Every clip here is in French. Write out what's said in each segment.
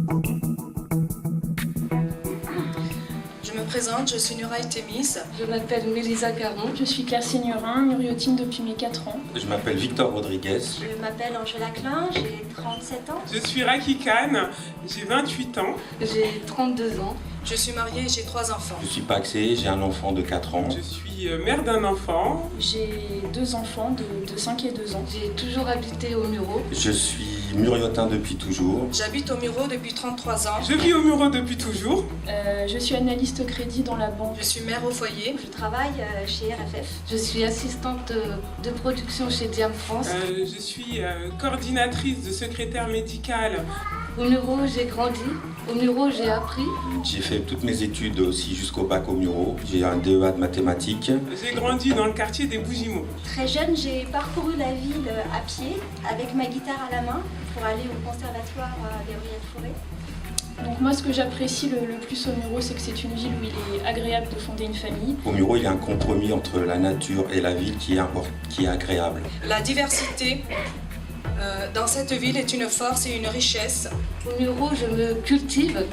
Je me présente, je suis Nuraï Témis. Je m'appelle Mélisa Caron, je suis Claire Signorin, muriotine depuis mes 4 ans. Je m'appelle Victor Rodriguez. Je m'appelle Angela Klein, j'ai 37 ans. Je suis Raki Khan, j'ai 28 ans. J'ai 32 ans. Je suis mariée et j'ai 3 enfants. Je suis paxé, j'ai un enfant de 4 ans. Je suis mère d'un enfant. J'ai 2 enfants de 5 et 2 ans. J'ai toujours habité au Muro. Je suis muriotin depuis toujours. J'habite au Muro depuis 33 ans. Je vis au Muro depuis toujours. Je suis analyste crédit dans la banque. Je suis mère au foyer. Je travaille chez RFF. Je suis assistante de production chez Diam France. Je suis coordinatrice de secrétaire médical. Au Muro, j'ai grandi. Au Muro, j'ai appris. J'ai fait toutes mes études aussi jusqu'au bac au Muro. J'ai un DEA de mathématiques. J'ai grandi dans le quartier des Bougimaux. Très jeune, j'ai parcouru la ville à pied avec ma guitare à la main pour aller au conservatoire Gabriel Fauré. Donc moi, ce que j'apprécie le plus au Muro, c'est que c'est une ville où il est agréable de fonder une famille. Au Muro, il y a un compromis entre la nature et la ville qui est agréable. La diversité dans cette ville est une force et une richesse. Au Muro, je me cultive.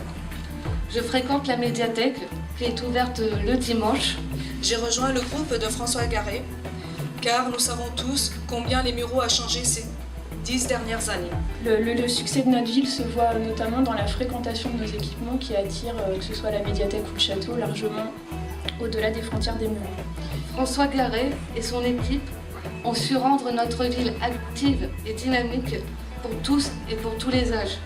Je fréquente la médiathèque qui est ouverte le dimanche. J'ai rejoint le groupe de François Garret, car nous savons tous combien les Mureaux a changé ces 10 dernières années. Le succès de notre ville se voit notamment dans la fréquentation de nos équipements qui attirent, que ce soit la médiathèque ou le château, largement au-delà des frontières des Mureaux. François Garret et son équipe ont su rendre notre ville active et dynamique pour tous et pour tous les âges.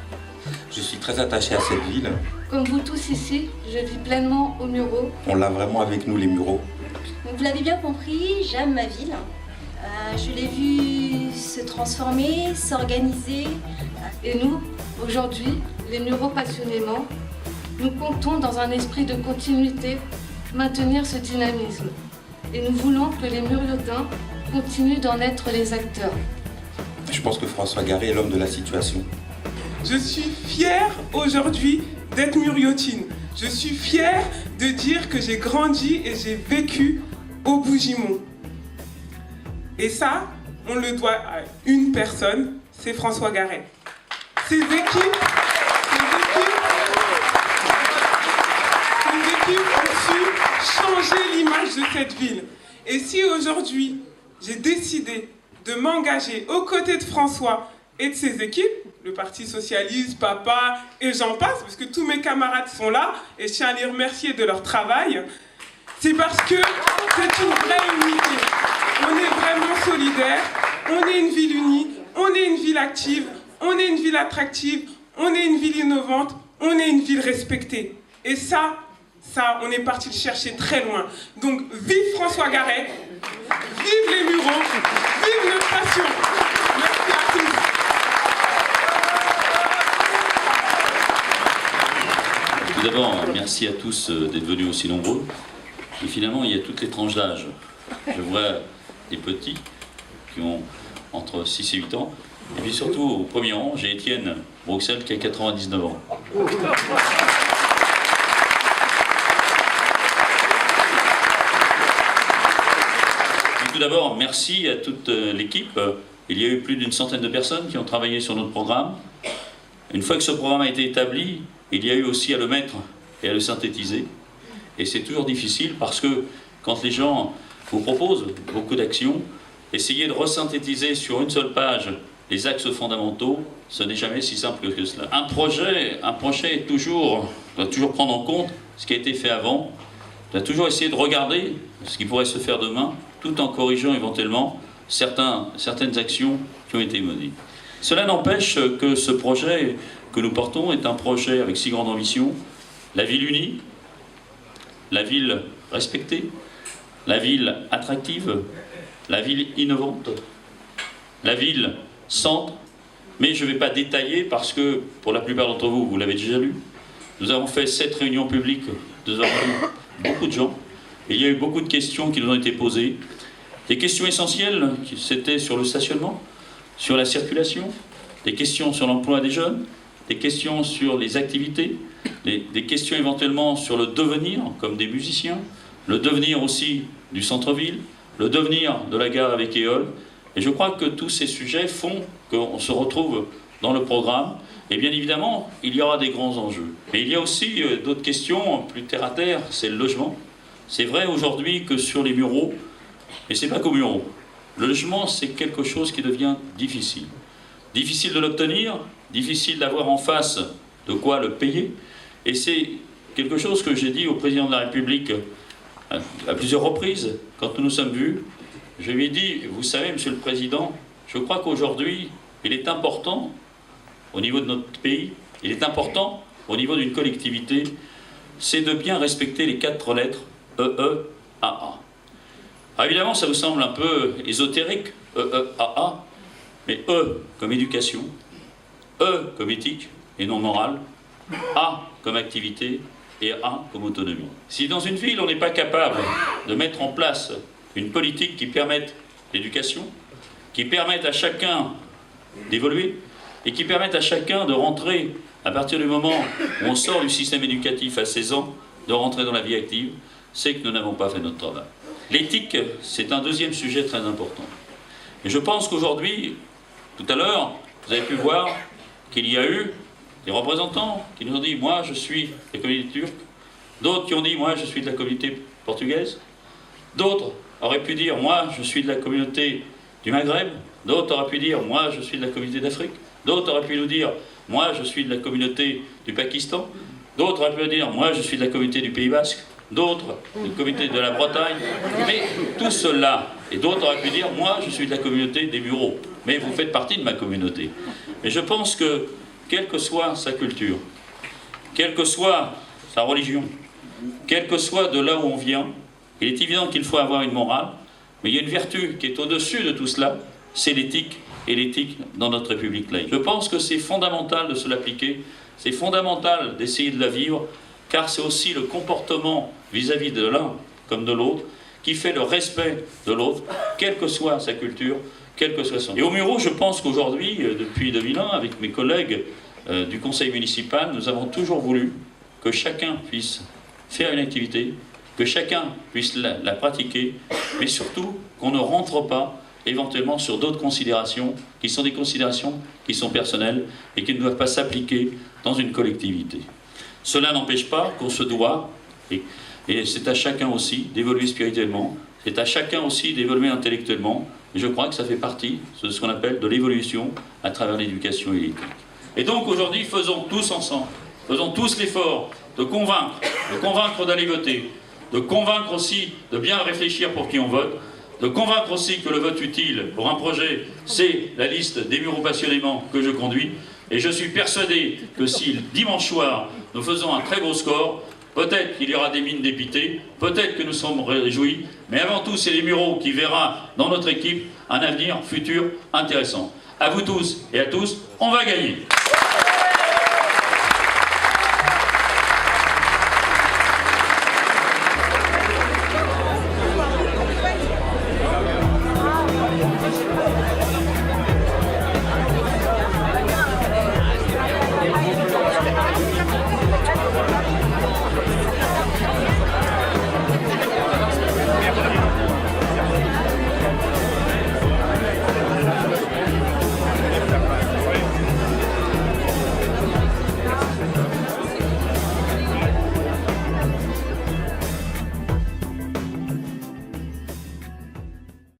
Je suis très attaché à cette ville. Comme vous tous ici, je vis pleinement au Muro. On l'a vraiment avec nous, les Mureaux. Donc vous l'avez bien compris, j'aime ma ville. Je l'ai vue se transformer, s'organiser. Et nous, aujourd'hui, les Mureaux passionnément, nous comptons dans un esprit de continuité maintenir ce dynamisme. Et nous voulons que les Muriotins continuent d'en être les acteurs. Je pense que François Garret est l'homme de la situation. Je suis fière aujourd'hui d'être muriotine. Je suis fière de dire que j'ai grandi et j'ai vécu au Bougimont. Et ça, on le doit à une personne, c'est François Garret. Ses équipes ont su changer l'image de cette ville. Et si aujourd'hui, j'ai décidé de m'engager aux côtés de François et de ses équipes, le Parti Socialiste, Papa, et j'en passe, parce que tous mes camarades sont là, et je tiens à les remercier de leur travail, c'est parce que c'est une vraie unité. On est vraiment solidaires, on est une ville unie, on est une ville active, on est une ville attractive, on est une ville innovante, on est une ville respectée. Et ça, on est parti le chercher très loin. Donc, vive François Garret, vive les Mureaux, vive notre passion. Merci à tous. Tout d'abord, merci à tous d'être venus aussi nombreux. Et finalement, il y a toutes les tranches d'âge. Je vois des petits qui ont entre 6 et 8 ans. Et puis surtout, au premier rang, j'ai Étienne Bruxelles qui a 99 ans. Et tout d'abord, merci à toute l'équipe. Il y a eu plus d'une centaine de personnes qui ont travaillé sur notre programme. Une fois que ce programme a été établi, il y a eu aussi à le mettre et à le synthétiser. Et c'est toujours difficile parce que quand les gens vous proposent beaucoup d'actions, essayer de resynthétiser sur une seule page les axes fondamentaux, ce n'est jamais si simple que cela. Un projet doit toujours prendre en compte ce qui a été fait avant, doit toujours essayer de regarder ce qui pourrait se faire demain, tout en corrigeant éventuellement certaines actions qui ont été menées. Cela n'empêche que ce projet que nous portons est un projet avec si grande ambition, la ville unie, la ville respectée, la ville attractive, la ville innovante, la ville centre, mais je ne vais pas détailler parce que, pour la plupart d'entre vous, vous l'avez déjà lu, nous avons fait 7 réunions publiques, nous avons eu beaucoup de gens, et il y a eu beaucoup de questions qui nous ont été posées. Des questions essentielles, c'était sur le stationnement, sur la circulation, des questions sur l'emploi des jeunes, des questions sur les activités, des questions éventuellement sur le devenir, comme des musiciens, le devenir aussi du centre-ville, le devenir de la gare avec Éole. Et je crois que tous ces sujets font qu'on se retrouve dans le programme Et bien évidemment, il y aura des grands enjeux. Mais il y a aussi d'autres questions plus terre à terre, c'est le logement. C'est vrai aujourd'hui que sur les Mureaux, et c'est pas qu'aux Mureaux, le logement c'est quelque chose qui devient difficile. Difficile de l'obtenir, difficile d'avoir en face de quoi le payer. Et c'est quelque chose que j'ai dit au président de la République à plusieurs reprises, quand nous nous sommes vus. Je lui ai dit, vous savez, Monsieur le Président, je crois qu'aujourd'hui, il est important, au niveau de notre pays, il est important, au niveau d'une collectivité, c'est de bien respecter les 4 lettres E-E-A-A. Alors évidemment, ça vous semble un peu ésotérique, E-E-A-A, mais E comme éducation, E comme éthique et non morale, A comme activité et A comme autonomie. Si dans une ville, on n'est pas capable de mettre en place une politique qui permette l'éducation, qui permette à chacun d'évoluer et qui permette à chacun de rentrer, à partir du moment où on sort du système éducatif à 16 ans, de rentrer dans la vie active, c'est que nous n'avons pas fait notre travail. L'éthique, c'est un deuxième sujet très important. Et je pense qu'aujourd'hui, tout à l'heure, vous avez pu voir qu'il y a eu des représentants qui nous ont dit « moi je suis de la communauté turque », d'autres qui ont dit « moi je suis de la communauté portugaise », d'autres auraient pu dire « moi je suis de la communauté du Maghreb », d'autres auraient pu dire « moi je suis de la communauté d'Afrique », d'autres auraient pu nous dire « moi je suis de la communauté du Pakistan », d'autres auraient pu dire « moi je suis de la communauté du Pays Basque », d'autres du comité de la Bretagne, mais tout cela, et d'autres auraient pu dire « moi je suis de la communauté des Mureaux », mais vous faites partie de ma communauté. Mais je pense que, quelle que soit sa culture, quelle que soit sa religion, quel que soit de là où on vient, il est évident qu'il faut avoir une morale, mais il y a une vertu qui est au-dessus de tout cela, c'est l'éthique, et l'éthique dans notre République laïque. Je pense que c'est fondamental de se l'appliquer, c'est fondamental d'essayer de la vivre, car c'est aussi le comportement vis-à-vis de l'un comme de l'autre, qui fait le respect de l'autre, quelle que soit sa culture, quel que soit son... Et aux Mureaux, je pense qu'aujourd'hui, depuis 2001, avec mes collègues du conseil municipal, nous avons toujours voulu que chacun puisse faire une activité, que chacun puisse la pratiquer, mais surtout qu'on ne rentre pas éventuellement sur d'autres considérations, qui sont des considérations qui sont personnelles et qui ne doivent pas s'appliquer dans une collectivité. Cela n'empêche pas qu'on se doit, et c'est à chacun aussi d'évoluer spirituellement, c'est à chacun aussi d'évoluer intellectuellement, et je crois que ça fait partie de ce qu'on appelle de l'évolution à travers l'éducation et l'éthique. Et donc aujourd'hui, faisons tous ensemble, faisons tous l'effort de convaincre d'aller voter, de convaincre aussi de bien réfléchir pour qui on vote, de convaincre aussi que le vote utile pour un projet, c'est la liste des Mureaux passionnément que je conduis. Et je suis persuadé que si dimanche soir, nous faisons un très gros score, peut-être qu'il y aura des mines dépitées, peut-être que nous sommes réjouis, mais avant tout, c'est les Mureaux qui verra dans notre équipe un avenir futur intéressant. À vous tous et à tous, on va gagner!